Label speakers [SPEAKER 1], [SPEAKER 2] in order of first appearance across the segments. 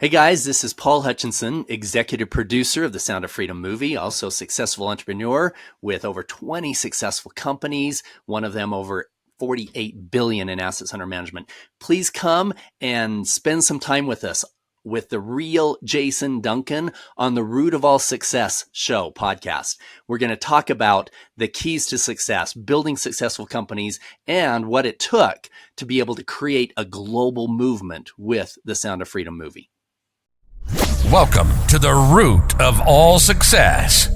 [SPEAKER 1] Hey guys, this is Paul Hutchinson, executive producer of the Sound of Freedom movie, also successful entrepreneur with over 20 successful companies, one of them over 48 billion in assets under management. Please come and spend some time with us with the real Jason Duncan on the Root of All Success show podcast. We're going to talk about the keys to success, building successful companies, and what it took to be able to create a global movement with the Sound of Freedom movie.
[SPEAKER 2] Welcome to the Root of All Success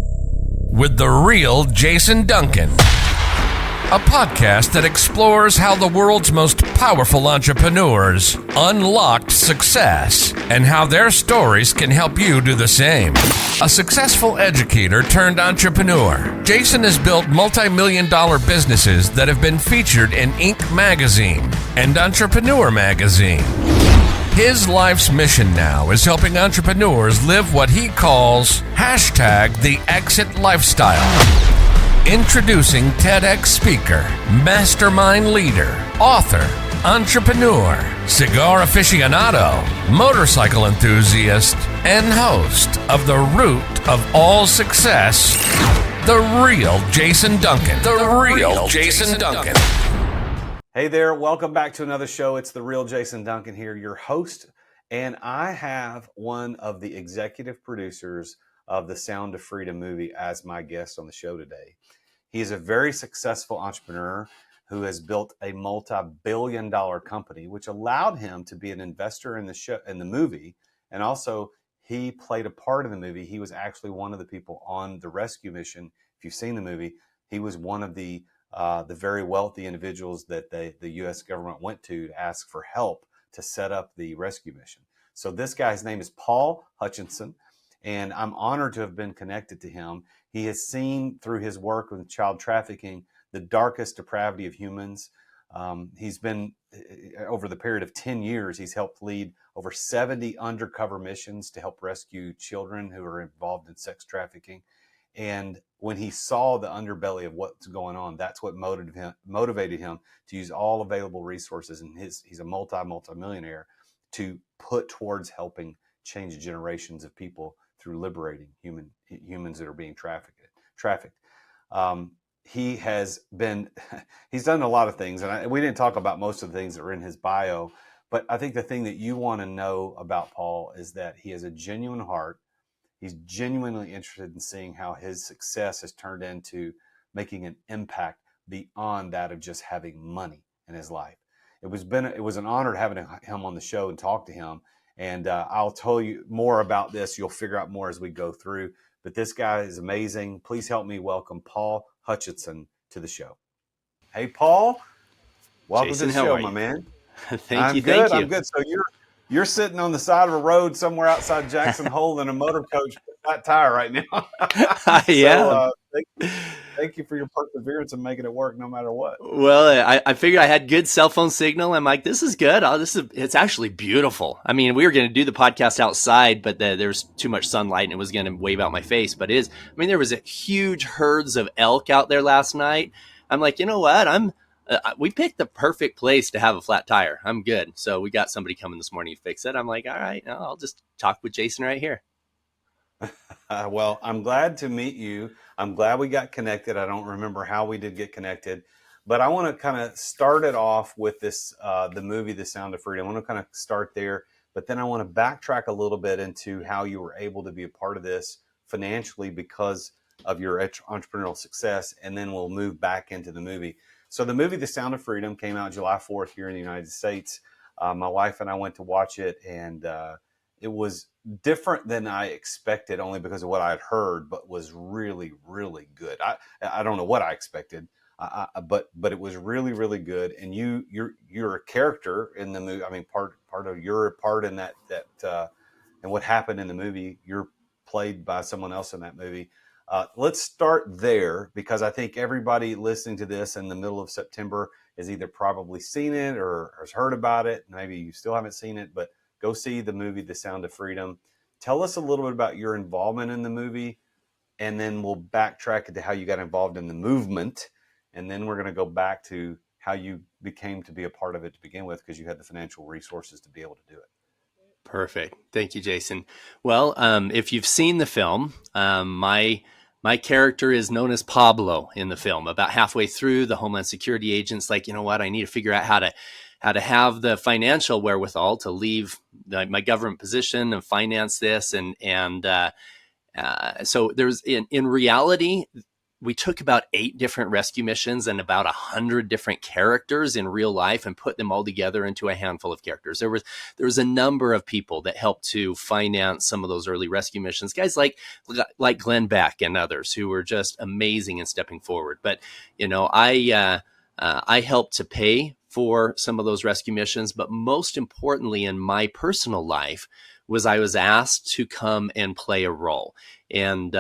[SPEAKER 2] with the real Jason Duncan, a podcast that explores how the world's most powerful entrepreneurs unlocked success and how their stories can help you do the same. A successful educator turned entrepreneur, Jason has built multi-million-dollar businesses that have been featured in Inc. magazine and Entrepreneur magazine. His life's mission now is helping entrepreneurs live what he calls #the exit lifestyle. Introducing TEDx speaker, mastermind leader, author, entrepreneur, cigar aficionado, motorcycle enthusiast, and host of the Root of All Success, the real Jason Duncan. The real Jason Duncan.
[SPEAKER 3] Hey there, welcome back to another show. It's the real Jason Duncan here, your host, and I have one of the executive producers of the Sound of Freedom movie as my guest on the show today. He is a very successful entrepreneur who has built a multi-billion-dollar company, which allowed him to be an investor in the movie, and also he played a part in the movie. He was actually one of the people on the rescue mission. If you've seen the movie, he was one of the very wealthy individuals that the U.S. government went to ask for help to set up the rescue mission. So this guy's name is Paul Hutchinson, and I'm honored to have been connected to him. He has seen through his work with child trafficking the darkest depravity of humans. He's been, over the period of 10 years, he's helped lead over 70 undercover missions to help rescue children who are involved in sex trafficking. And when he saw the underbelly of what's going on, that's what motivated him to use all available resources. And he's a multi-millionaire to put towards helping change generations of people through liberating humans that are being trafficked. He's done a lot of things, and we didn't talk about most of the things that are in his bio. But I think the thing that you want to know about Paul is that he has a genuine heart. He's genuinely interested in seeing how his success has turned into making an impact beyond that of just having money in his life. It was an honor having him on the show and talk to him. And I'll tell you more about this. You'll figure out more as we go through. But this guy is amazing. Please help me welcome Paul Hutchinson to the show. Hey, Paul. Welcome
[SPEAKER 1] Jason,
[SPEAKER 3] to the show, my man.
[SPEAKER 1] Thank you.
[SPEAKER 3] I'm good. So you're sitting on the side of a road somewhere outside Jackson Hole in a motor coach with a flat tire right now.
[SPEAKER 1] Yeah.
[SPEAKER 3] Thank you for your perseverance and making it work no matter what.
[SPEAKER 1] Well, I figured I had good cell phone signal. I'm like, this is good. It's actually beautiful. I mean, we were going to do the podcast outside, but there was too much sunlight and it was going to wave out my face. But there was a huge herds of elk out there last night. I'm like, you know what? We picked the perfect place to have a flat tire. I'm good. So we got somebody coming this morning to fix it. I'm like, all right, I'll just talk with Jason right here.
[SPEAKER 3] Well, I'm glad to meet you. I'm glad we got connected. I don't remember how we did get connected, but I want to kind of start it off with this, the movie, The Sound of Freedom. I want to kind of start there, but then I want to backtrack a little bit into how you were able to be a part of this financially because of your entrepreneurial success. And then we'll move back into the movie. So the movie, The Sound of Freedom, came out July 4th here in the United States. My wife and I went to watch it, and it was different than I expected only because of what I had heard, but was really, really good. I don't know what I expected, but it was really, really good. And you're a character in the movie. I mean, part of your part in that and what happened in the movie, you're played by someone else in that movie. Let's start there because I think everybody listening to this in the middle of September has either probably seen it or has heard about it. Maybe you still haven't seen it, but go see the movie, The Sound of Freedom. Tell us a little bit about your involvement in the movie, and then we'll backtrack into how you got involved in the movement. And then we're going to go back to how you became to be a part of it to begin with because you had the financial resources to be able to do it.
[SPEAKER 1] Perfect. Thank you, Jason. Well, if you've seen the film, my character is known as Pablo in the film. About halfway through, the Homeland Security agent's like, you know what? I need to figure out how to have the financial wherewithal to leave my government position and finance this, so there's in reality, we took about 8 different rescue missions and about 100 different characters in real life and put them all together into a handful of characters. There was a number of people that helped to finance some of those early rescue missions. Guys like Glenn Beck and others who were just amazing in stepping forward. But I helped to pay for some of those rescue missions. But most importantly, in my personal life, was I was asked to come and play a role. And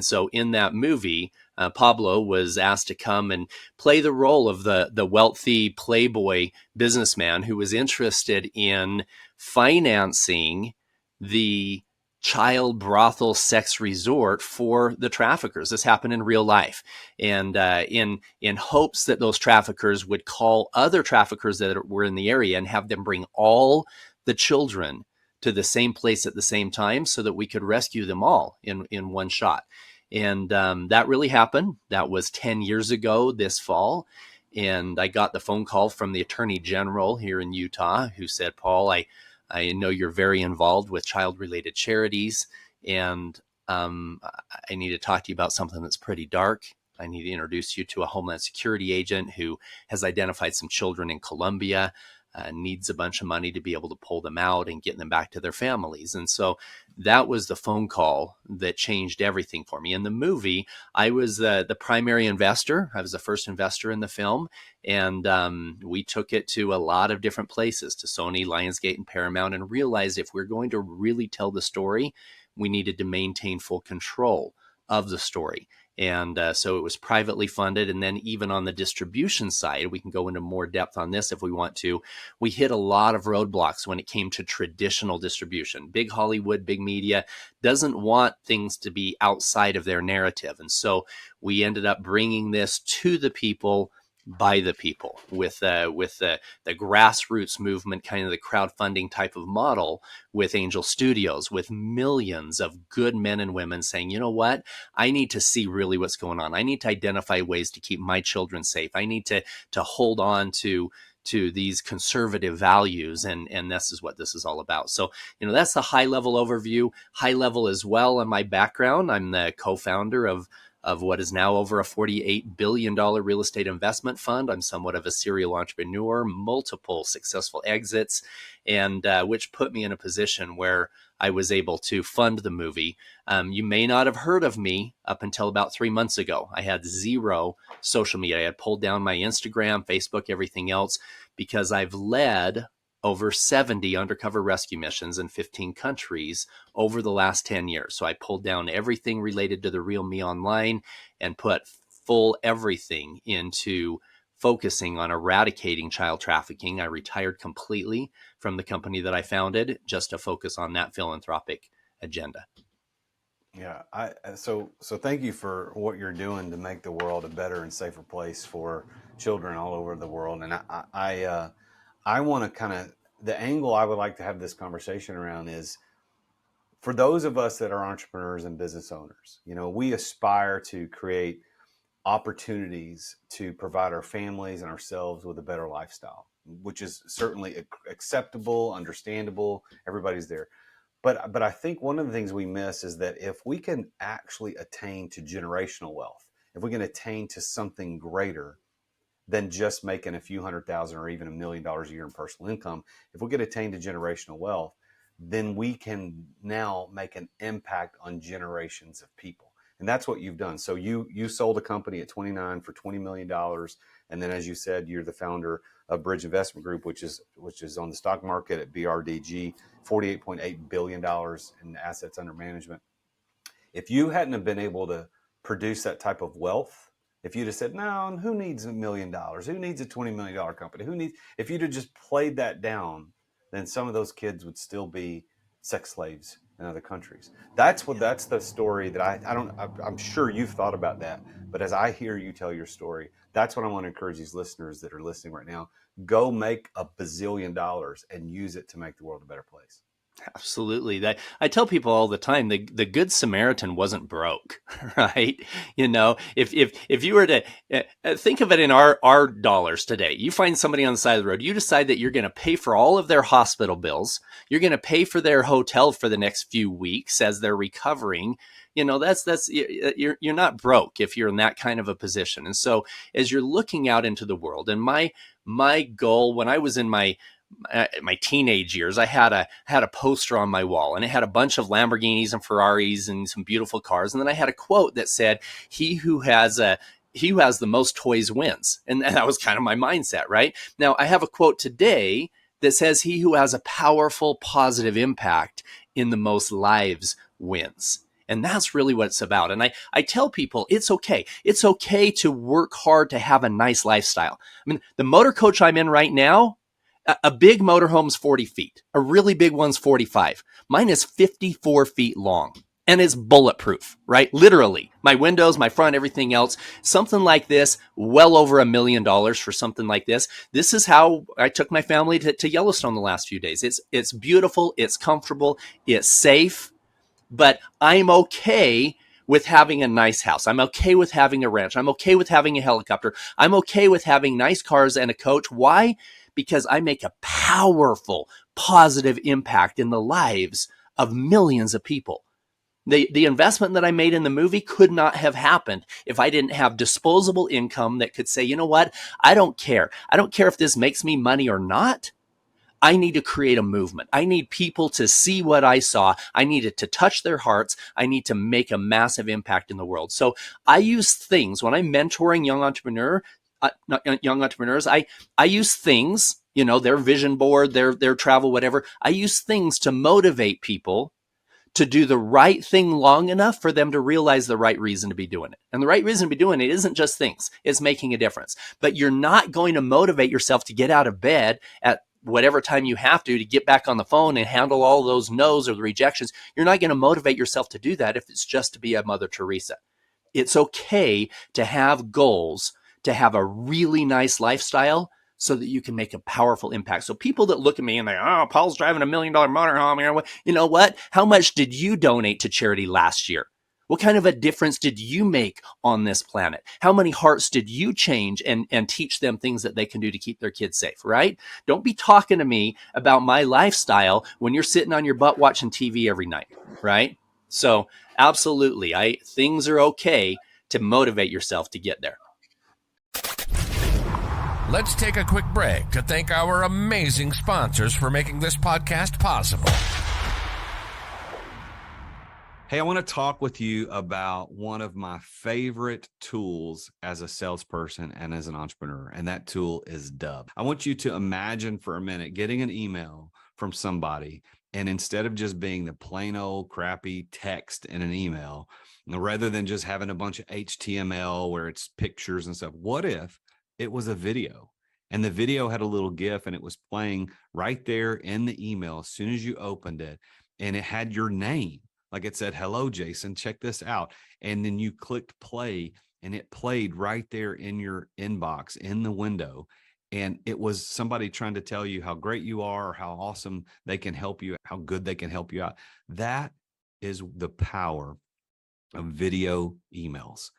[SPEAKER 1] so in that movie, Pablo was asked to come and play the role of the wealthy playboy businessman who was interested in financing the child brothel sex resort for the traffickers. This happened in real life, and in hopes that those traffickers would call other traffickers that were in the area and have them bring all the children to the same place at the same time so that we could rescue them all in one shot. And that really happened. That was 10 years ago this fall. And I got the phone call from the Attorney General here in Utah who said, Paul, I know you're very involved with child-related charities, and I need to talk to you about something that's pretty dark. I need to introduce you to a Homeland Security agent who has identified some children in Colombia, needs a bunch of money to be able to pull them out and get them back to their families. And so that was the phone call that changed everything for me. In the movie, I was the primary investor. I was the first investor in the film. And we took it to a lot of different places, to Sony, Lionsgate, and Paramount, and realized if we're going to really tell the story, we needed to maintain full control of the story. And so it was privately funded. And then even on the distribution side, we can go into more depth on this if we want to. We hit a lot of roadblocks when it came to traditional distribution. Big Hollywood, big media doesn't want things to be outside of their narrative. And so we ended up bringing this to the people by the people with the grassroots movement, kind of the crowdfunding type of model with Angel Studios, with millions of good men and women saying, you know what, I need to see really what's going on. I need to identify ways to keep my children safe. I need to hold on to these conservative values. And this is what this is all about. So, that's the high level overview. High level as well on my background. I'm the co-founder of what is now over a $48 billion real estate investment fund. I'm somewhat of a serial entrepreneur, multiple successful exits, and which put me in a position where I was able to fund the movie. You may not have heard of me up until about 3 months ago. I had zero social media. I had pulled down my Instagram, Facebook, everything else, because I've led over 70 undercover rescue missions in 15 countries over the last 10 years. So I pulled down everything related to the real me online and put full everything into focusing on eradicating child trafficking. I retired completely from the company that I founded just to focus on that philanthropic agenda.
[SPEAKER 3] Yeah, so thank you for what you're doing to make the world a better and safer place for children all over the world. And I want to kind of, the angle I would like to have this conversation around is for those of us that are entrepreneurs and business owners. We aspire to create opportunities to provide our families and ourselves with a better lifestyle, which is certainly acceptable, understandable. Everybody's there. But I think one of the things we miss is that if we can actually attain to generational wealth, if we can attain to something greater than just making a few $100,000 or even $1 million a year in personal income, if we could attain to generational wealth, then we can now make an impact on generations of people. And that's what you've done. So you sold a company at 29 for $20 million. And then, as you said, you're the founder of Bridge Investment Group, which is on the stock market at BRDG, $48.8 billion in assets under management. If you hadn't have been able to produce that type of wealth, if you'd have said, no, who needs $1 million? Who needs a $20 million company? If you'd have just played that down, then some of those kids would still be sex slaves in other countries. That's the story that I'm sure you've thought about that. But as I hear you tell your story, that's what I want to encourage these listeners that are listening right now. Go make $1 bazillion and use it to make the world a better place.
[SPEAKER 1] Absolutely. That I tell people all the time, the Good Samaritan wasn't broke, right? If you were to think of it in our dollars today, you find somebody on the side of the road, you decide that you're going to pay for all of their hospital bills, you're going to pay for their hotel for the next few weeks as they're recovering. That's you're not broke if you're in that kind of a position. And so as you're looking out into the world, and my goal when I was in my teenage years, I had a poster on my wall, and it had a bunch of Lamborghinis and Ferraris and some beautiful cars. And then I had a quote that said, he who has the most toys wins. And that was kind of my mindset, right? Now I have a quote today that says, he who has a powerful, positive impact in the most lives wins. And that's really what it's about. And I tell people, it's okay. It's okay to work hard to have a nice lifestyle. I mean, the motor coach I'm in right now, a big motorhome's 40 feet. A really big one's 45. Mine is 54 feet long and is bulletproof, right? Literally. My windows, my front, everything else. Something like this, well over $1 million for something like this. This is how I took my family to Yellowstone the last few days. It's beautiful. It's comfortable. It's safe. But I'm okay with having a nice house. I'm okay with having a ranch. I'm okay with having a helicopter. I'm okay with having nice cars and a coach. Why? Because I make a powerful, positive impact in the lives of millions of people. The investment that I made in the movie could not have happened if I didn't have disposable income that could say, you know what? I don't care. I don't care if this makes me money or not. I need to create a movement. I need people to see what I saw. I need it to touch their hearts. I need to make a massive impact in the world. So I use things when I'm mentoring young entrepreneurs. I use things, their vision board, their travel, whatever. I use things to motivate people to do the right thing long enough for them to realize the right reason to be doing it. And the right reason to be doing it isn't just things, it's making a difference. But you're not going to motivate yourself to get out of bed at whatever time you have to get back on the phone and handle all those no's or the rejections. You're not going to motivate yourself to do that if it's just to be a Mother Teresa. It's okay to have goals, to have a really nice lifestyle so that you can make a powerful impact. So people that look at me and they, oh, Paul's driving $1 million motorhome. You know what? How much did you donate to charity last year? What kind of a difference did you make on this planet? How many hearts did you change and teach them things that they can do to keep their kids safe, right? Don't be talking to me about my lifestyle when you're sitting on your butt watching TV every night, right? So absolutely, things are okay to motivate yourself to get there.
[SPEAKER 2] Let's take a quick break to thank our amazing sponsors for making this podcast possible.
[SPEAKER 3] Hey, I want to talk with you about one of my favorite tools as a salesperson and as an entrepreneur, and that tool is Dub. I want you to imagine for a minute getting an email from somebody, and instead of just being the plain old crappy text in an email, rather than just having a bunch of HTML where it's pictures and stuff, what if it was a video? And the video had a little GIF and it was playing right there in the email as soon as you opened it, and it had your name. Like it said, hello, Jason, check this out. And then you clicked play and it played right there in your inbox in the window. And it was somebody trying to tell you how great you are, or how awesome they can help you, how good they can help you out. That is the power of video emails.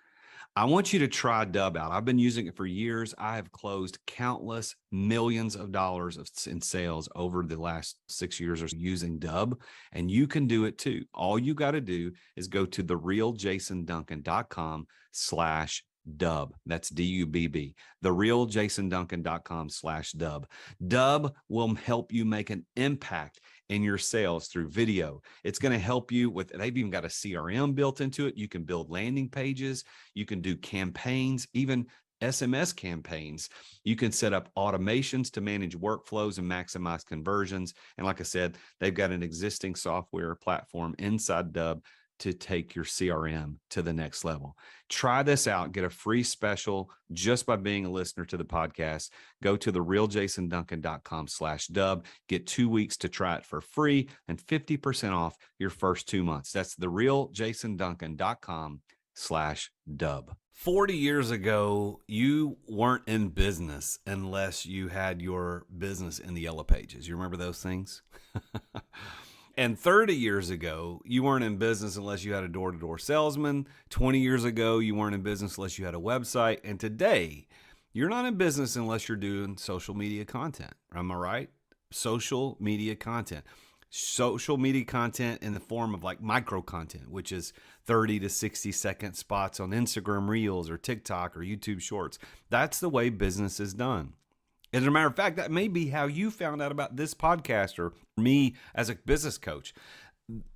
[SPEAKER 3] I want you to try Dub out. I've been using it for years. I have closed countless millions of dollars in sales over the last 6 years or so using Dub, and you can do it too. All you got to do is go to therealjasonduncan.com/Dub. That's DUBB. Therealjasonduncan.com/Dub. Dub will help you make an impact in your sales through video. It's going to help you with, they've even got a CRM built into it. You can build landing pages. You can do campaigns, even SMS campaigns. You can set up automations to manage workflows and maximize conversions. And like I said, they've got an existing software platform inside Dub to take your CRM to the next level. Try this out. Get a free special just by being a listener to the podcast. Go to therealjasonduncan.com/Dub. Get 2 weeks to try it for free and 50% off your first 2 months. That's therealjasonduncan.com/Dub. 40 years ago, you weren't in business unless you had your business in the yellow pages. You remember those things? And 30 years ago, you weren't in business unless you had a door-to-door salesman. 20 years ago, you weren't in business unless you had a website. And today, you're not in business unless you're doing social media content. Am I right? Social media content. Social media content in the form of like micro content, which is 30 to 60 second spots on Instagram Reels or TikTok or YouTube Shorts. That's the way business is done. As a matter of fact, that may be how you found out about this podcast or me as a business coach.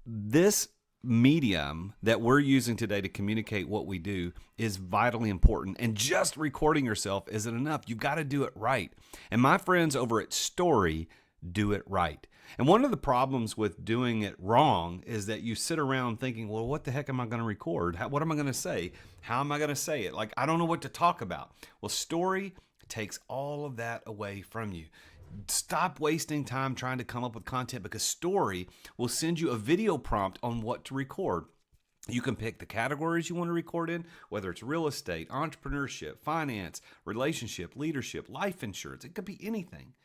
[SPEAKER 3] This medium that we're using today to communicate what we do is vitally important. And just recording yourself isn't enough. You've got to do it right. And my friends over at Story do it right. And one of the problems with doing it wrong is that you sit around thinking, well, what the heck am I going to record? What am I going to say? How am I going to say it? Like, I don't know what to talk about. Well, Story takes all of that away from you. Stop wasting time trying to come up with content, because Story will send you a video prompt on what to record. You can pick the categories you want to record in, whether it's real estate, entrepreneurship, finance, relationship, leadership, life insurance. It could be anything.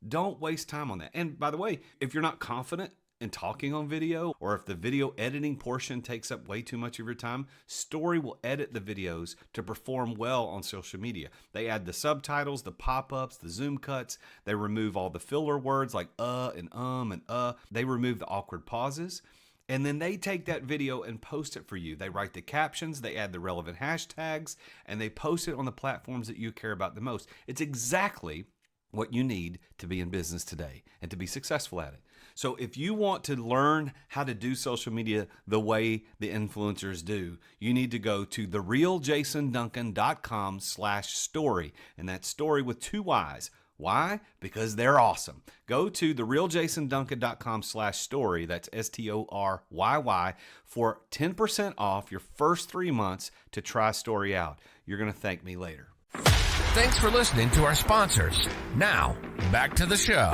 [SPEAKER 3] Don't waste time on that. And by the way, if you're not confident in talking on video, or if the video editing portion takes up way too much of your time, Story will edit the videos to perform well on social media. They add the subtitles, the pop-ups, the zoom cuts. They remove all the filler words like and and. They remove the awkward pauses. And then they take that video and post it for you. They write the captions, they add the relevant hashtags, and they post it on the platforms that you care about the most. It's exactly what you need to be in business today and to be successful at it. So if you want to learn how to do social media the way the influencers do, you need to go to therealjasonduncan.com/story. And that's story with 2 Y's. Why? Because they're awesome. Go to therealjasonduncan.com/story. That's STORYY for 10% off your first 3 months to try Story out. You're going to thank me later.
[SPEAKER 2] Thanks for listening to our sponsors. Now, back to the show.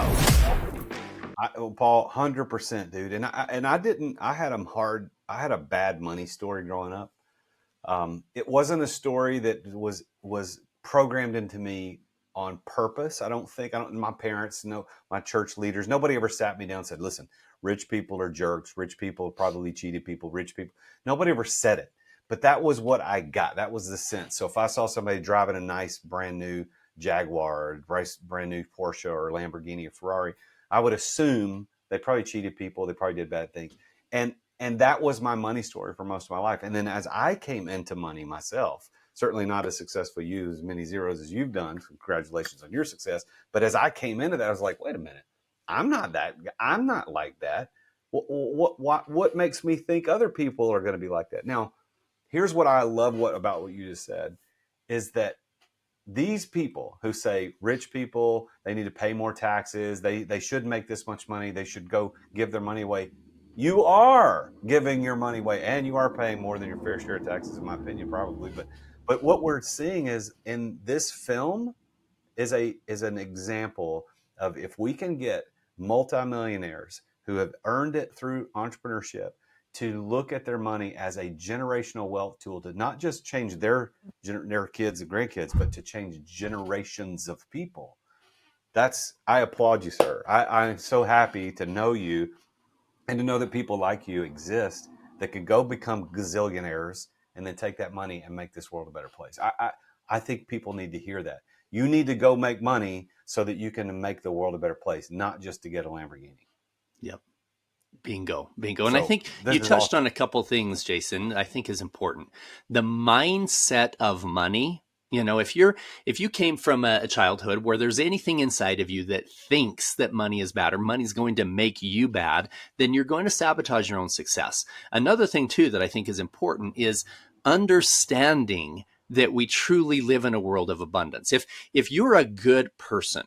[SPEAKER 3] Paul, 100%, dude. And I had a bad money story growing up. It wasn't a story that was programmed into me on purpose. My parents, no, my church leaders, nobody ever sat me down and said, listen, rich people are jerks. Rich people probably cheated people, rich people. Nobody ever said it. But that was what I got. That was the sense. So if I saw somebody driving a nice brand new Jaguar, brand new Porsche or Lamborghini or Ferrari, I would assume they probably cheated people. They probably did bad things. And that was my money story for most of my life. And then as I came into money myself, certainly not as successful as many zeros as you've done. Congratulations on your success. But as I came into that, I was like, wait a minute, I'm not like that. What makes me think other people are going to be like that? Now, here's what I love about what you just said is that these people who say rich people, they need to pay more taxes, they should make this much money, they should go give their money away. You are giving your money away, and you are paying more than your fair share of taxes, in my opinion, probably. But what we're seeing is in this film is an example of, if we can get multimillionaires who have earned it through entrepreneurship to look at their money as a generational wealth tool to not just change their kids and grandkids, but to change generations of people. I applaud you, sir. I'm so happy to know you and to know that people like you exist that could go become gazillionaires and then take that money and make this world a better place. I think people need to hear that. You need to go make money so that you can make the world a better place, not just to get a Lamborghini.
[SPEAKER 1] Yep. Bingo. And I think you touched on a couple things, Jason, I think is important. The mindset of money. You know, if you came from a childhood where there's anything inside of you that thinks that money is bad or money's going to make you bad, then you're going to sabotage your own success. Another thing too that I think is important is understanding that we truly live in a world of abundance. If you're a good person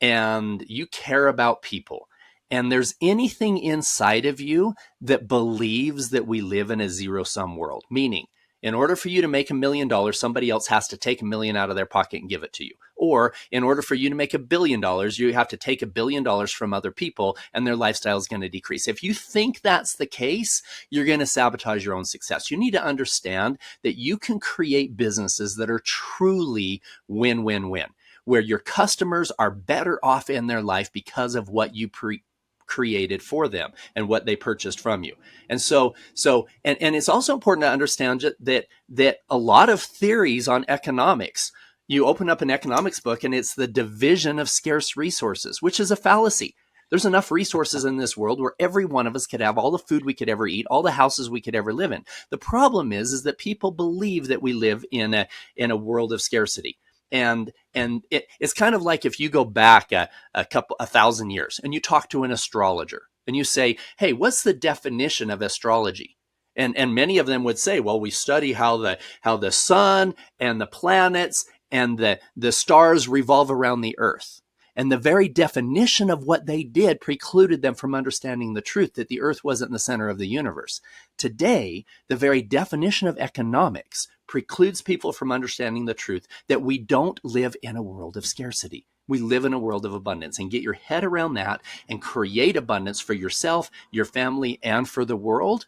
[SPEAKER 1] and you care about people, and there's anything inside of you that believes that we live in a zero-sum world, meaning in order for you to make $1 million, somebody else has to take $1 million out of their pocket and give it to you. Or in order for you to make $1 billion, you have to take $1 billion from other people and their lifestyle is going to decrease. If you think that's the case, you're going to sabotage your own success. You need to understand that you can create businesses that are truly win-win-win, where your customers are better off in their life because of what you created for them and what they purchased from you. And and it's also important to understand that a lot of theories on economics, you open up an economics book and it's the division of scarce resources, which is a fallacy. There's enough resources in this world where every one of us could have all the food we could ever eat, all the houses we could ever live in. The problem is that people believe that we live in a world of scarcity. And it's kind of like if you go back a 1,000 years and you talk to an astrologer and you say, hey, what's the definition of astrology? And many of them would say, well, we study how the sun and the planets and the stars revolve around the earth. And the very definition of what they did precluded them from understanding the truth that the earth wasn't the center of the universe. Today, the very definition of economics precludes people from understanding the truth that we don't live in a world of scarcity. We live in a world of abundance. And get your head around that and create abundance for yourself, your family, and for the world.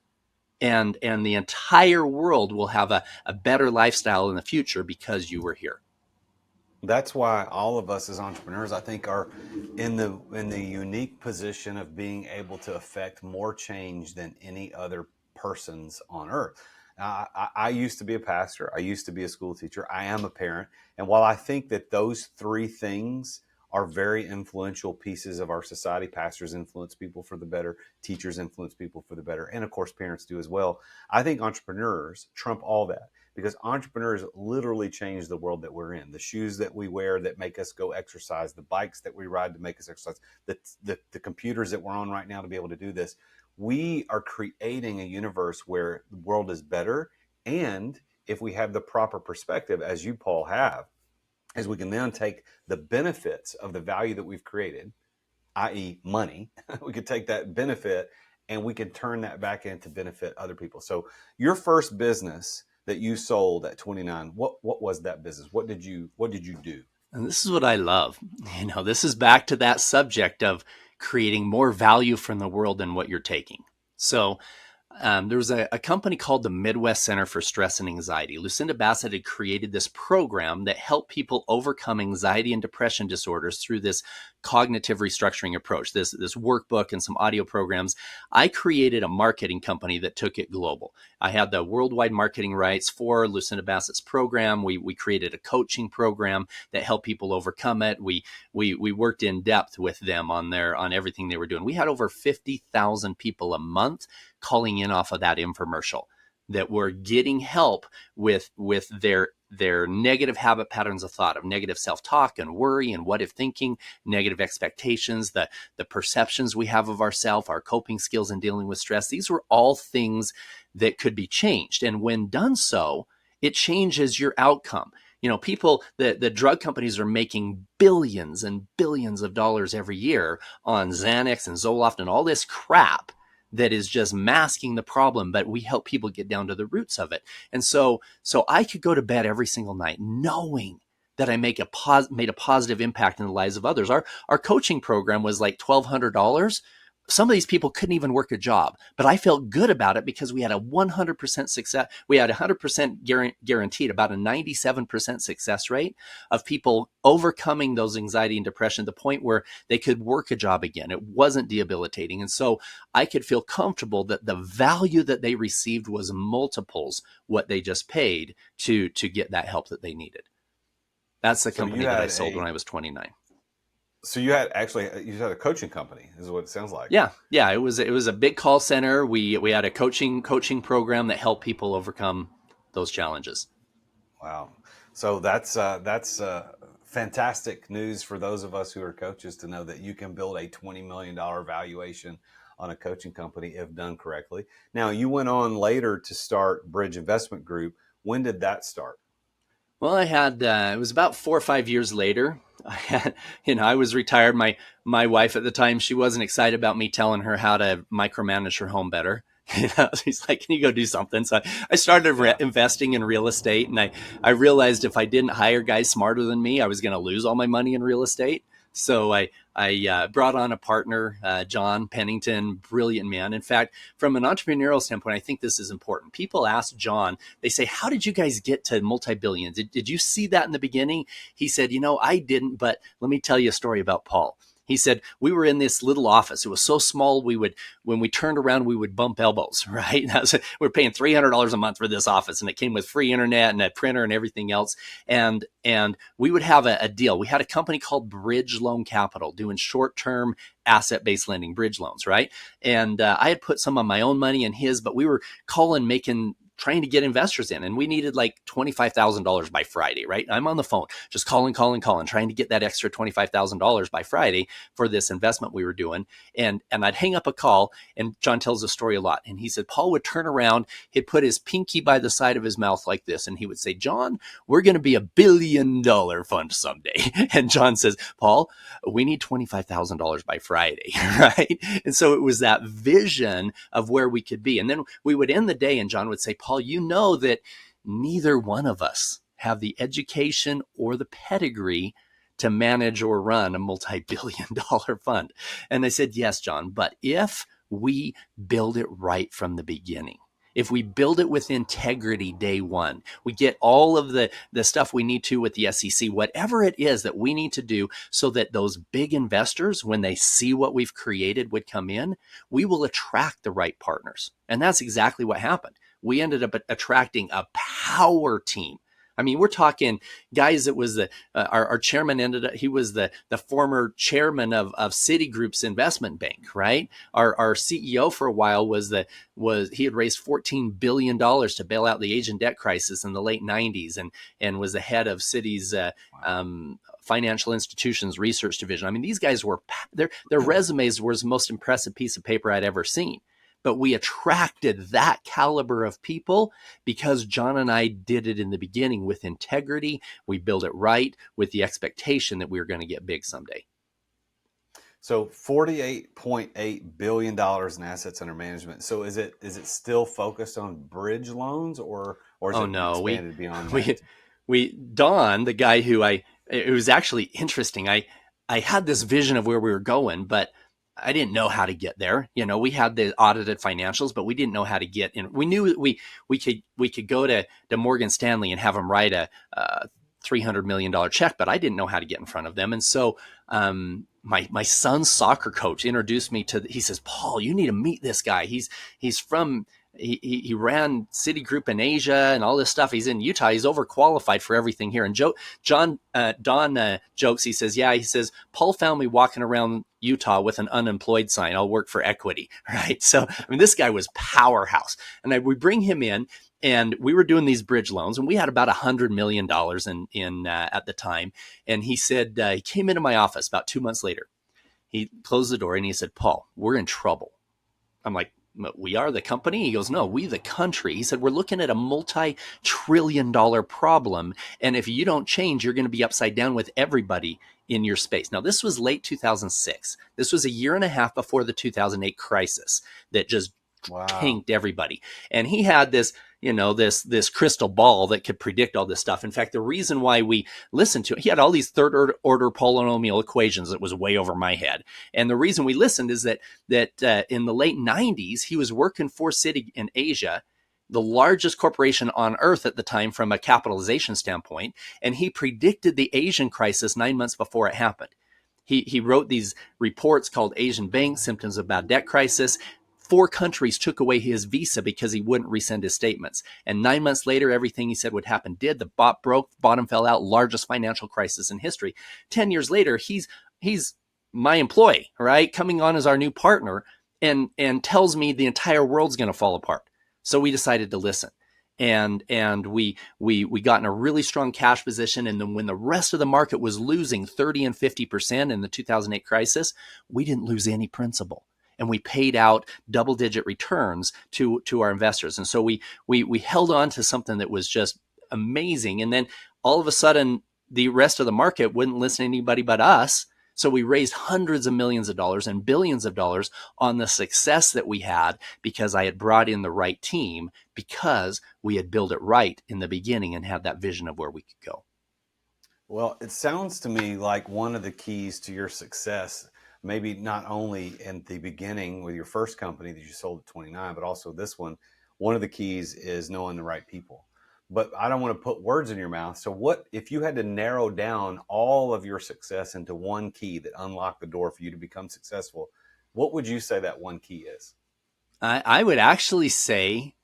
[SPEAKER 1] And the entire world will have a better lifestyle in the future because you were here.
[SPEAKER 3] That's why all of us as entrepreneurs, I think, are in the unique position of being able to affect more change than any other persons on earth. I used to be a pastor. I used to be a school teacher. I am a parent. And while I think that those three things are very influential pieces of our society, pastors influence people for the better, teachers influence people for the better, and of course parents do as well, I think entrepreneurs trump all that. Because entrepreneurs literally change the world that we're in. The shoes that we wear that make us go exercise, the bikes that we ride to make us exercise, the computers that we're on right now to be able to do this. We are creating a universe where the world is better. And if we have the proper perspective, as you, Paul, have, is we can then take the benefits of the value that we've created, i.e. money, we could take that benefit and we can turn that back in to benefit other people. So your first business that you sold at 29, what was that business? What did you do?
[SPEAKER 1] And this is what I love. This is back to that subject of creating more value from the world than what you're taking. So there was a company called the Midwest Center for Stress and Anxiety. Lucinda Bassett had created this program that helped people overcome anxiety and depression disorders through this cognitive restructuring approach, this workbook and some audio programs. I created a marketing company that took it global. I had the worldwide marketing rights for Lucinda Bassett's program. We created a coaching program that helped people overcome it. We worked in depth with them on everything they were doing. We had over 50,000 people a month calling in off of that infomercial that were getting help with their negative habit patterns of thought, of negative self-talk and worry and what if thinking, negative expectations, the perceptions we have of ourselves, our coping skills in dealing with stress. These were all things that could be changed. And when done so, it changes your outcome. People, the drug companies are making billions and billions of dollars every year on Xanax and Zoloft and all this crap that is just masking the problem, but we help people get down to the roots of it. And so I could go to bed every single night knowing that I made a positive impact in the lives of others. Our coaching program was like $1,200. Some of these people couldn't even work a job, but I felt good about it because we had a 100% success. We had 100% guaranteed, about a 97% success rate of people overcoming those anxiety and depression to the point where they could work a job again. It wasn't debilitating. And so I could feel comfortable that the value that they received was multiples what they just paid to get that help that they needed. That's the company that I sold when I was 29.
[SPEAKER 3] So you had a coaching company, is what it sounds like.
[SPEAKER 1] Yeah. It was a big call center. We had a coaching program that helped people overcome those challenges.
[SPEAKER 3] Wow. So that's fantastic news for those of us who are coaches to know that you can build a $20 million valuation on a coaching company if done correctly. Now, you went on later to start Bridge Investment Group. When did that start?
[SPEAKER 1] Well, I had it was about 4 or 5 years later. I was retired. My wife at the time, she wasn't excited about me telling her how to micromanage her home better. She's like, "Can you go do something?" So I started investing in real estate, and I realized if I didn't hire guys smarter than me, I was going to lose all my money in real estate. So I brought on a partner, John Pennington, brilliant man. In fact, from an entrepreneurial standpoint, I think this is important. People ask John, they say, "How did you guys get to multi-billions? Did you see that in the beginning?" He said, "I didn't, but let me tell you a story about Paul." He said, we were in this little office. It was so small, when we turned around, we would bump elbows, right? We're paying $300 a month for this office, and it came with free internet and a printer and everything else. And we would have a deal. We had a company called Bridge Loan Capital doing short-term asset-based lending, bridge loans, right? And I had put some of my own money in his, but we were trying to get investors in, and we needed like $25,000 by Friday, right? I'm on the phone, just calling, trying to get that extra $25,000 by Friday for this investment we were doing. And I'd hang up a call, and John tells the story a lot. And he said, Paul would turn around, he'd put his pinky by the side of his mouth like this, and he would say, John, we're going to be $1 billion fund someday. And John says, Paul, we need $25,000 by Friday, right? And so it was that vision of where we could be. And then we would end the day, and John would say, Paul, you know that neither one of us have the education or the pedigree to manage or run a multi-billion dollar fund. And I said, yes, John, but if we build it right from the beginning, if we build it with integrity day one, we get all of the stuff we need to with the SEC, whatever it is that we need to do so that those big investors, when they see what we've created, would come in, we will attract the right partners. And that's exactly what happened. We ended up attracting a power team. I mean, we're talking guys that was our chairman he was the former chairman of Citigroup's investment bank, right? Our CEO for a while he had raised $14 billion to bail out the Asian debt crisis in the late 90s and was the head of Citi's financial institutions research division. I mean, these guys their resumes were the most impressive piece of paper I'd ever seen. But we attracted that caliber of people because John and I did it in the beginning with integrity. We built it right with the expectation that we were going to get big someday.
[SPEAKER 3] So $48.8 billion in assets under management. So is it still focused on bridge loans or is it expanded beyond that?
[SPEAKER 1] Don, the guy it was actually interesting. I had this vision of where we were going, but I didn't know how to get there. You know, we had the audited financials, but we didn't know how to get in. We knew we could go to Morgan Stanley and have them write a $300 million check, but I didn't know how to get in front of them. And so my son's soccer coach introduced me he says, Paul, you need to meet this guy. He ran Citigroup in Asia and all this stuff. He's in Utah. He's overqualified for everything here. And Don jokes. He says, Paul found me walking around Utah with an unemployed sign. I'll work for equity, right? So, I mean, this guy was powerhouse. And we bring him in, and we were doing these bridge loans, and we had about $100 million in at the time. And he said, he came into my office about 2 months later. He closed the door and he said, Paul, we're in trouble. I'm like, we are the company? He goes, no, we the country. He said, we're looking at a multi-trillion-dollar problem. And if you don't change, you're going to be upside down with everybody in your space. Now, this was late 2006. This was a year and a half before the 2008 crisis that just tanked everybody. And he had this, this crystal ball that could predict all this stuff. In fact, the reason why we listened to it, he had all these third order polynomial equations that was way over my head. And the reason we listened is that in the late 90s, he was working for Citi in Asia, the largest corporation on earth at the time from a capitalization standpoint. And he predicted the Asian crisis 9 months before it happened. He wrote these reports called Asian Bank Symptoms of Bad Debt Crisis. 4 countries took away his visa because he wouldn't resend his statements. And 9 months later, everything he said would happen did. The bot broke, bottom fell out, largest financial crisis in history. 10 years later, he's my employee, right? Coming on as our new partner and tells me the entire world's going to fall apart. So we decided to listen. And we got in a really strong cash position. And then when the rest of the market was losing 30 and 50% in the 2008 crisis, we didn't lose any principal. And we paid out double-digit returns to our investors. And so we held on to something that was just amazing. And then all of a sudden, the rest of the market wouldn't listen to anybody but us. So we raised hundreds of millions of dollars and billions of dollars on the success that we had because I had brought in the right team, because we had built it right in the beginning and had that vision of where we could go.
[SPEAKER 3] Well, it sounds to me like one of the keys to your success, maybe not only in the beginning with your first company that you sold at 29, but also this one of the keys is knowing the right people. but I don't want to put words in your mouth. So what if you had to narrow down all of your success into one key that unlocked the door for you to become successful? What would you say that one key is?
[SPEAKER 1] I would actually say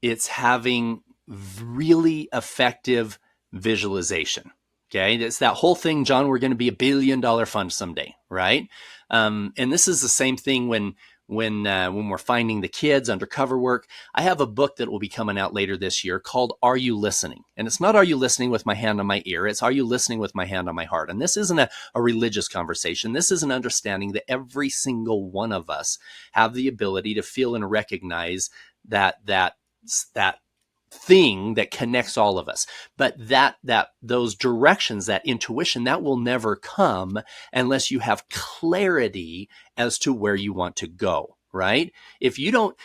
[SPEAKER 1] it's having really effective visualization. Okay. It's that whole thing, John, we're going to be $1 billion fund someday. Right. And this is the same thing when we're finding the kids, undercover work. I have a book that will be coming out later this year called Are You Listening? And it's not Are You Listening with my hand on my ear? It's Are You Listening with my hand on my heart? And this isn't a religious conversation. This is an understanding that every single one of us have the ability to feel and recognize that thing that connects all of us. But those directions, that intuition, that will never come unless you have clarity as to where you want to go. Right? If you don't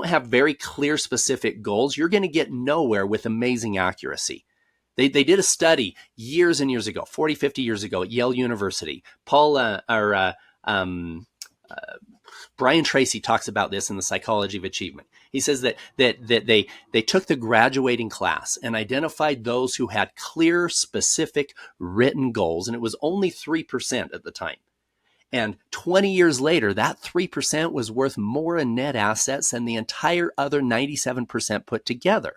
[SPEAKER 1] have very clear, specific goals, you're going to get nowhere with amazing accuracy. They did a study years and years ago, 40, 50 years ago at Yale University. Brian Tracy talks about this in The Psychology of Achievement. He says that they took the graduating class and identified those who had clear, specific, written goals, and it was only 3% at the time. And 20 years later, that 3% was worth more in net assets than the entire other 97% put together.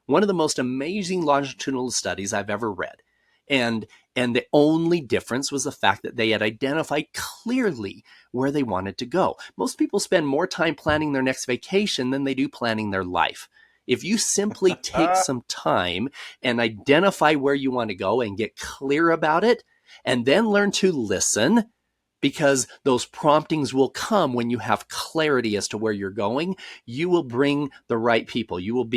[SPEAKER 1] One of the most amazing longitudinal studies I've ever read. And the only difference was the fact that they had identified clearly where they wanted to go. Most people spend more time planning their next vacation than they do planning their life. If you simply take some time and identify where you want to go and get clear about it, and then learn to listen, because those promptings will come when you have clarity as to where you're going, you will bring the right people. You will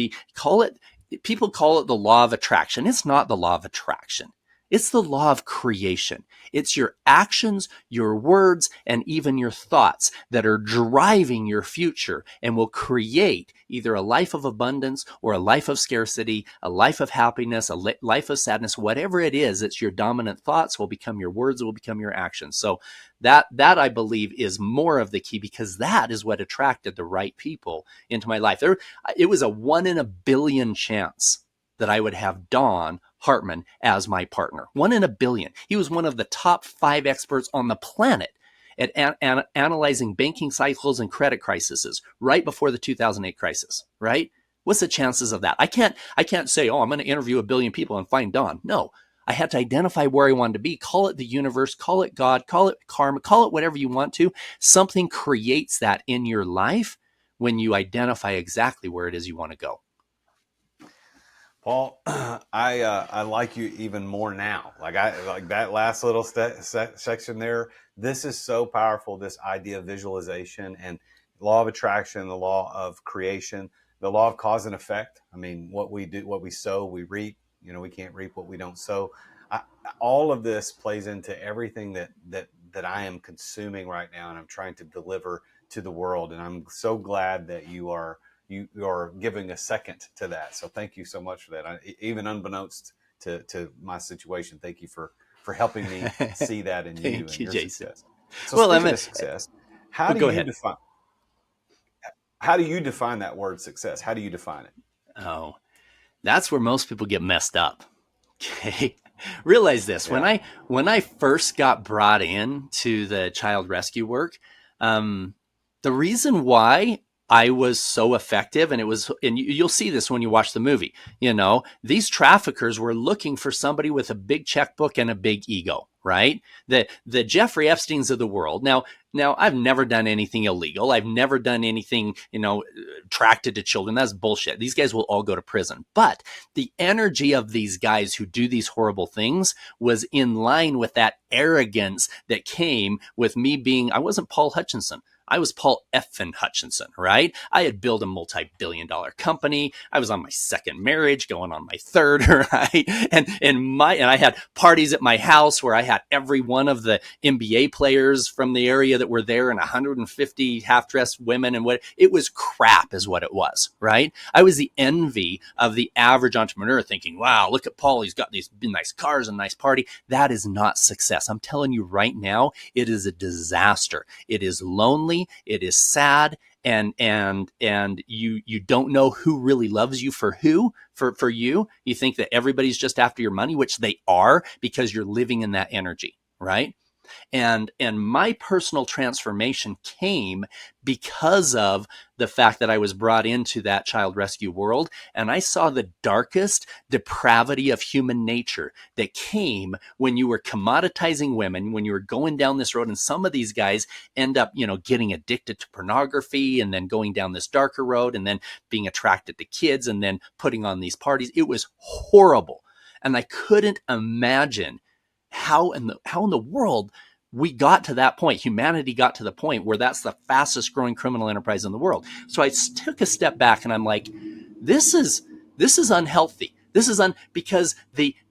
[SPEAKER 1] people call it the law of attraction. It's not the law of attraction. It's the law of creation. It's your actions, your words, and even your thoughts that are driving your future and will create either a life of abundance or a life of scarcity, a life of happiness, a life of sadness, whatever it is. It's your dominant thoughts will become your words, will become your actions. So that I believe is more of the key, because that is what attracted the right people into my life. It was a 1 in a billion chance that I would have Don Hartman as my partner. 1 in a billion. He was one of the top 5 experts on the planet at analyzing banking cycles and credit crises right before the 2008 crisis, right? What's the chances of that? I can't say, oh, I'm going to interview 1 billion people and find Don. No, I had to identify where I wanted to be. Call it the universe, call it God, call it karma, call it whatever you want to. Something creates that in your life when you identify exactly where it is you want to go.
[SPEAKER 3] Paul, I like you even more now. Like that last little section there. This is so powerful. This idea of visualization and law of attraction, the law of creation, the law of cause and effect. I mean, what we do, what we sow, we reap. You know, we can't reap what we don't sow. All of this plays into everything that I am consuming right now, and I'm trying to deliver to the world. And I'm so glad that you are giving a second to that. So thank you so much for that. Even unbeknownst to my situation, thank you for helping me see that in you and your
[SPEAKER 1] Jason.
[SPEAKER 3] success. So
[SPEAKER 1] well,
[SPEAKER 3] speaking of success, how do you define that word success? How do you define it?
[SPEAKER 1] Oh, that's where most people get messed up. Okay. Realize this.
[SPEAKER 3] Yeah.
[SPEAKER 1] When I first got brought in to the child rescue work, the reason why I was so effective, and you'll see this when you watch the movie, these traffickers were looking for somebody with a big checkbook and a big ego, right? The Jeffrey Epsteins of the world. Now I've never done anything illegal. I've never done anything, attracted to children. That's bullshit. These guys will all go to prison. But the energy of these guys who do these horrible things was in line with that arrogance that came with me being, I wasn't Paul Hutchinson. I was Paul effing Hutchinson, right? I had built a multi-billion-dollar company. I was on my second marriage, going on my third, right? And I had parties at my house where I had every one of the NBA players from the area that were there, and 150 half-dressed women, and it was crap is what it was, right? I was the envy of the average entrepreneur, thinking, wow, look at Paul. He's got these nice cars and nice party. That is not success. I'm telling you right now, it is a disaster. It is lonely. It is sad, and you don't know who really loves you for you. You think that everybody's just after your money, which they are, because you're living in that energy, right? And my personal transformation came because of the fact that I was brought into that child rescue world, and I saw the darkest depravity of human nature that came when you were commoditizing women, when you were going down this road. And some of these guys end up, getting addicted to pornography, and then going down this darker road, and then being attracted to kids, and then putting on these parties. It was horrible. And I couldn't imagine how in the world we got to that point. Humanity got to the point where that's the fastest growing criminal enterprise in the world. So I took a step back and I'm like, this is unhealthy. Because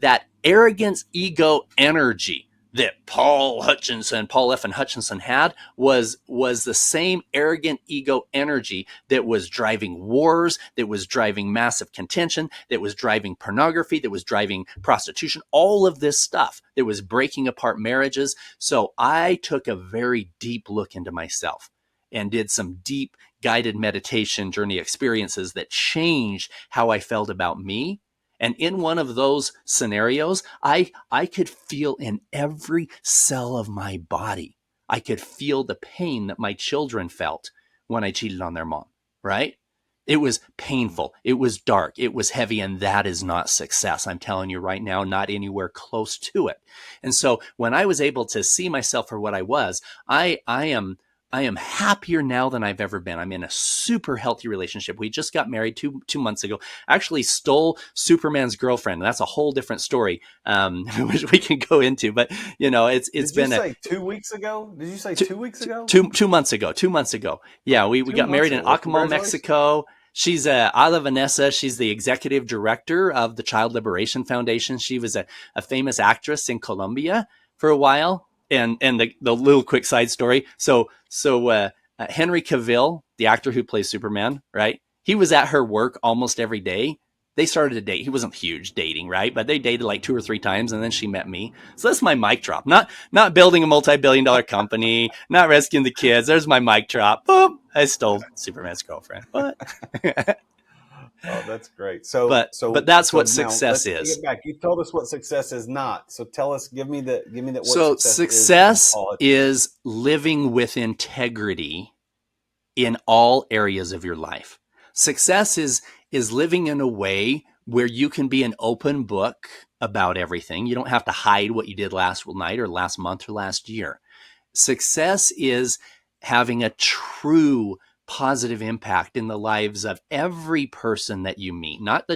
[SPEAKER 1] that arrogance, ego, energy that Paul F. and Hutchinson had was the same arrogant ego energy that was driving wars, that was driving massive contention, that was driving pornography, that was driving prostitution, all of this stuff that was breaking apart marriages. So I took a very deep look into myself and did some deep guided meditation journey experiences that changed how I felt about me. And in one of those scenarios, I could feel in every cell of my body, I could feel the pain that my children felt when I cheated on their mom, right? It was painful. It was dark. It was heavy. And that is not success. I'm telling you right now, not anywhere close to it. And so when I was able to see myself for what I was, I am happier now than I've ever been. I'm in a super healthy relationship. We just got married two months ago. I actually stole Superman's girlfriend. That's a whole different story, which we can go into. But it's been.
[SPEAKER 3] Did you say 2 weeks ago? Did you say 2 weeks ago?
[SPEAKER 1] 2 months ago. 2 months ago. Yeah, we got married in Acapulco, Mexico. She's Ala Vanessa. She's the executive director of the Child Liberation Foundation. She was a famous actress in Colombia for a while. And the little quick side story. So Henry Cavill, the actor who plays Superman, right? He was at her work almost every day. They started to date. He wasn't huge dating, right? But they dated like 2 or 3 times, and then she met me. So that's my mic drop. Not building a multi-billion-dollar company, not rescuing the kids. There's my mic drop. Boom! I stole Superman's girlfriend. But
[SPEAKER 3] oh, that's great.
[SPEAKER 1] But that's what success is.
[SPEAKER 3] Get back. You told us what success is not. So tell us, give me that. What
[SPEAKER 1] so success is living with integrity in all areas of your life. Success is living in a way where you can be an open book about everything. You don't have to hide what you did last night or last month or last year. Success is having a true positive impact in the lives of every person that you meet, not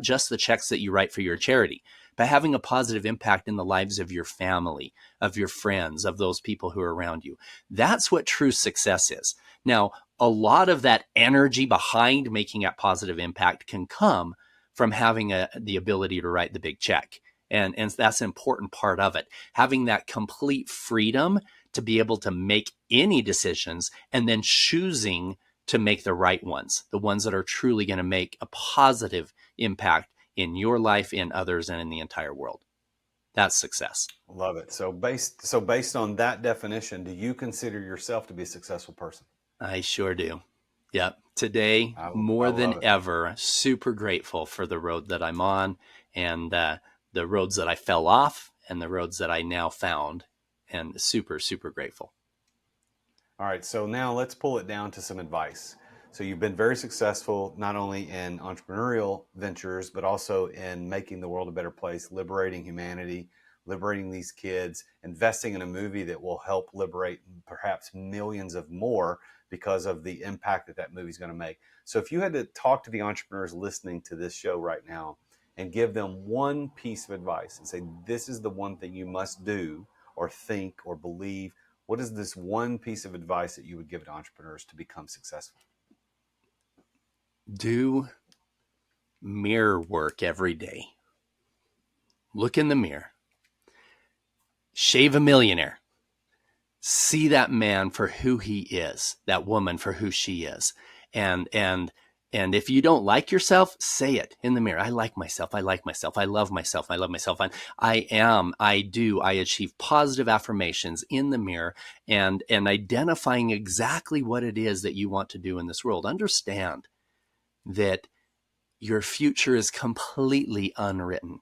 [SPEAKER 1] just the checks that you write for your charity, but having a positive impact in the lives of your family, of your friends, of those people who are around you. That's what true success is. Now, a lot of that energy behind making that positive impact can come from having the ability to write the big check. And that's an important part of it. Having that complete freedom to be able to make any decisions and then choosing to make the right ones, the ones that are truly going to make a positive impact in your life, in others, and in the entire world. That's success.
[SPEAKER 3] Love it. So based on that definition, do you consider yourself to be a successful person?
[SPEAKER 1] I sure do. Yep. Today, more than ever, super grateful for the road that I'm on, and the roads that I fell off and the roads that I now found, and super, super grateful.
[SPEAKER 3] All right. So now let's pull it down to some advice. So you've been very successful, not only in entrepreneurial ventures, but also in making the world a better place, liberating humanity, liberating these kids, investing in a movie that will help liberate perhaps millions of more because of the impact that movie is going to make. So if you had to talk to the entrepreneurs listening to this show right now and give them one piece of advice and say, this is the one thing you must do or think or believe, what is this one piece of advice that you would give to entrepreneurs to become successful?
[SPEAKER 1] Do mirror work every day. Look in the mirror. Shave a millionaire. See that man for who he is, that woman for who she is, and And if you don't like yourself, say it in the mirror. I like myself. I like myself. I love myself. I love myself. I achieve positive affirmations in the mirror and identifying exactly what it is that you want to do in this world. Understand that your future is completely unwritten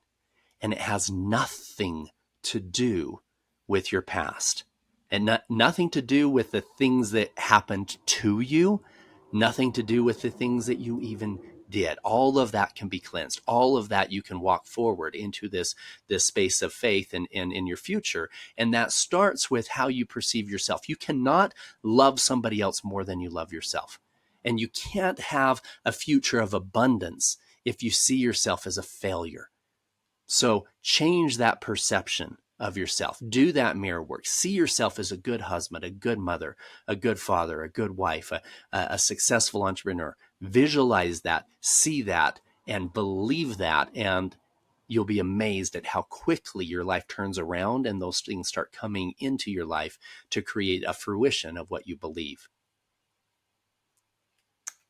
[SPEAKER 1] and it has nothing to do with your past and nothing to do with the things that happened to you. Nothing to do with the things that you even did. All of that can be cleansed. All of that you can walk forward into this space of faith and in your future. And that starts with how you perceive yourself. You cannot love somebody else more than you love yourself. And you can't have a future of abundance if you see yourself as a failure. So change that perception of yourself. Do that mirror work. See yourself as a good husband, a good mother, a good father, a good wife, a successful entrepreneur. Visualize that, see that, and believe that, and you'll be amazed at how quickly your life turns around and those things start coming into your life to create a fruition of what you believe.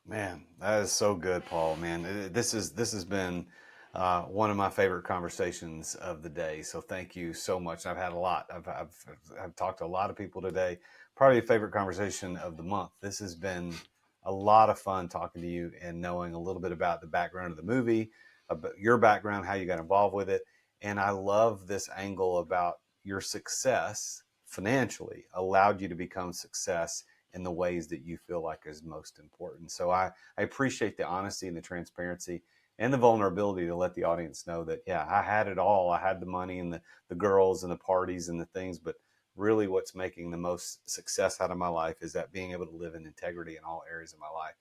[SPEAKER 3] Man, that is so good, Paul. Man, this has been one of my favorite conversations of the day. So thank you so much. I've had a lot. I've talked to a lot of people today. Probably a favorite conversation of the month. This has been a lot of fun talking to you and knowing a little bit about the background of the movie, about your background, how you got involved with it. And I love this angle about your success financially allowed you to become success in the ways that you feel like is most important. So I appreciate the honesty and the transparency and the vulnerability to let the audience know that, yeah, I had it all. I had the money and the girls and the parties and the things, but really what's making the most success out of my life is that being able to live in integrity in all areas of my life.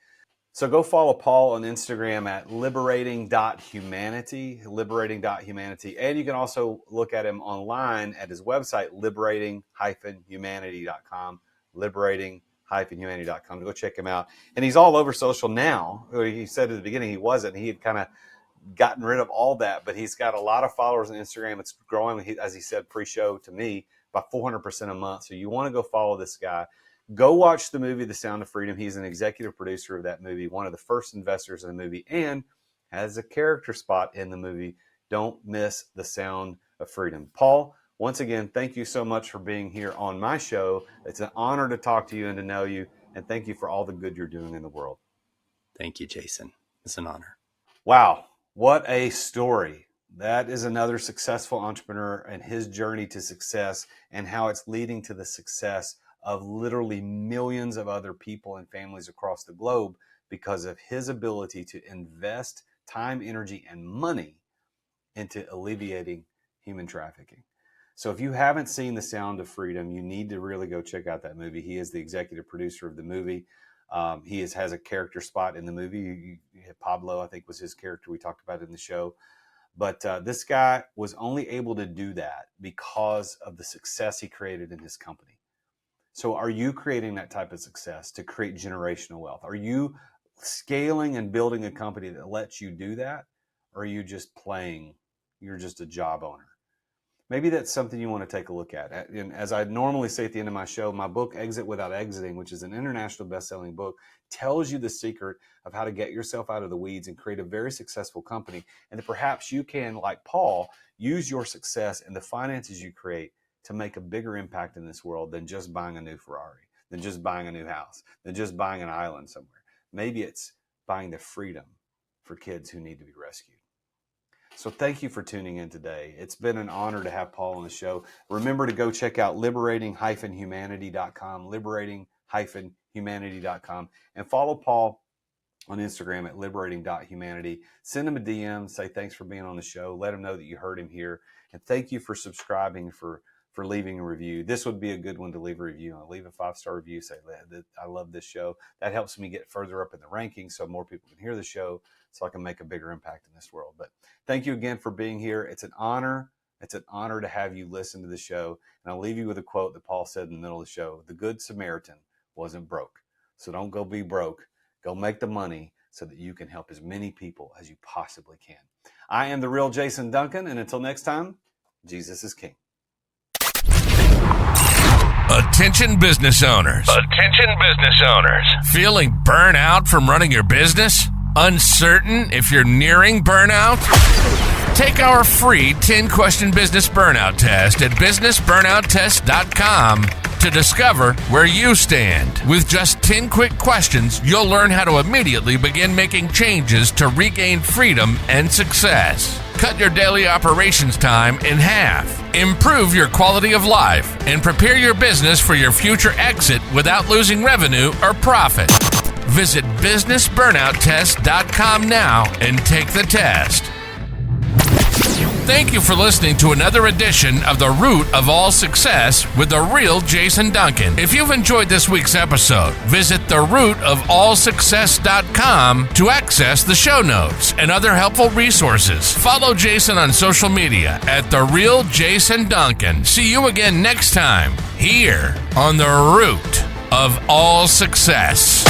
[SPEAKER 3] So go follow Paul on Instagram at liberating.humanity, and you can also look at him online at his website, liberating-humanity.com, liberating-humanity.com to go check him out. And he's all over social now. He said at the beginning he wasn't. He had kind of gotten rid of all that, but he's got a lot of followers on Instagram. It's growing, as he said pre-show to me, by 400% a month. So you want to go follow this guy. Go watch the movie, The Sound of Freedom. He's an executive producer of that movie, one of the first investors in the movie, and has a character spot in the movie. Don't miss The Sound of Freedom. Paul, once again, thank you so much for being here on my show. It's an honor to talk to you and to know you, and thank you for all the good you're doing in the world.
[SPEAKER 1] Thank you, Jason. It's an honor.
[SPEAKER 3] Wow, what a story. That is another successful entrepreneur and his journey to success and how it's leading to the success of literally millions of other people and families across the globe because of his ability to invest time, energy, and money into alleviating human trafficking. So if you haven't seen The Sound of Freedom, you need to really go check out that movie. He is the executive producer of the movie. He has a character spot in the movie. Pablo, I think, was his character we talked about in the show. But this guy was only able to do that because of the success he created in his company. So are you creating that type of success to create generational wealth? Are you scaling and building a company that lets you do that? Or are you just playing? You're just a job owner. Maybe that's something you want to take a look at. And as I normally say at the end of my show, my book, Exit Without Exiting, which is an international best-selling book, tells you the secret of how to get yourself out of the weeds and create a very successful company. And that perhaps you can, like Paul, use your success and the finances you create to make a bigger impact in this world than just buying a new Ferrari, than just buying a new house, than just buying an island somewhere. Maybe it's buying the freedom for kids who need to be rescued. So thank you for tuning in today. It's been an honor to have Paul on the show. Remember to go check out liberating-humanity.com, liberating-humanity.com, and follow Paul on Instagram at liberating.humanity. Send him a DM, say thanks for being on the show. Let him know that you heard him here. And thank you for subscribing, for leaving a review. This would be a good one to leave a review on. Leave a 5-star review. Say, I love this show. That helps me get further up in the rankings so more people can hear the show so I can make a bigger impact in this world. But thank you again for being here. It's an honor. It's an honor to have you listen to the show. And I'll leave you with a quote that Paul said in the middle of the show. The Good Samaritan wasn't broke. So don't go be broke. Go make the money so that you can help as many people as you possibly can. I am the real Jason Duncan. And until next time, Jesus is King.
[SPEAKER 2] Attention business owners. Attention business owners. Feeling burnt out from running your business? Uncertain if you're nearing burnout? Take our free 10-question business burnout test at businessburnouttest.com to discover where you stand. With just 10 quick questions, you'll learn how to immediately begin making changes to regain freedom and success. Cut your daily operations time in half. Improve your quality of life and prepare your business for your future exit without losing revenue or profit. Visit businessburnouttest.com now and take the test. Thank you for listening to another edition of The Root of All Success with the real Jason Duncan. If you've enjoyed this week's episode, visit therootofallsuccess.com to access the show notes and other helpful resources. Follow Jason on social media at The Real Jason Duncan. See you again next time here on The Root of All Success.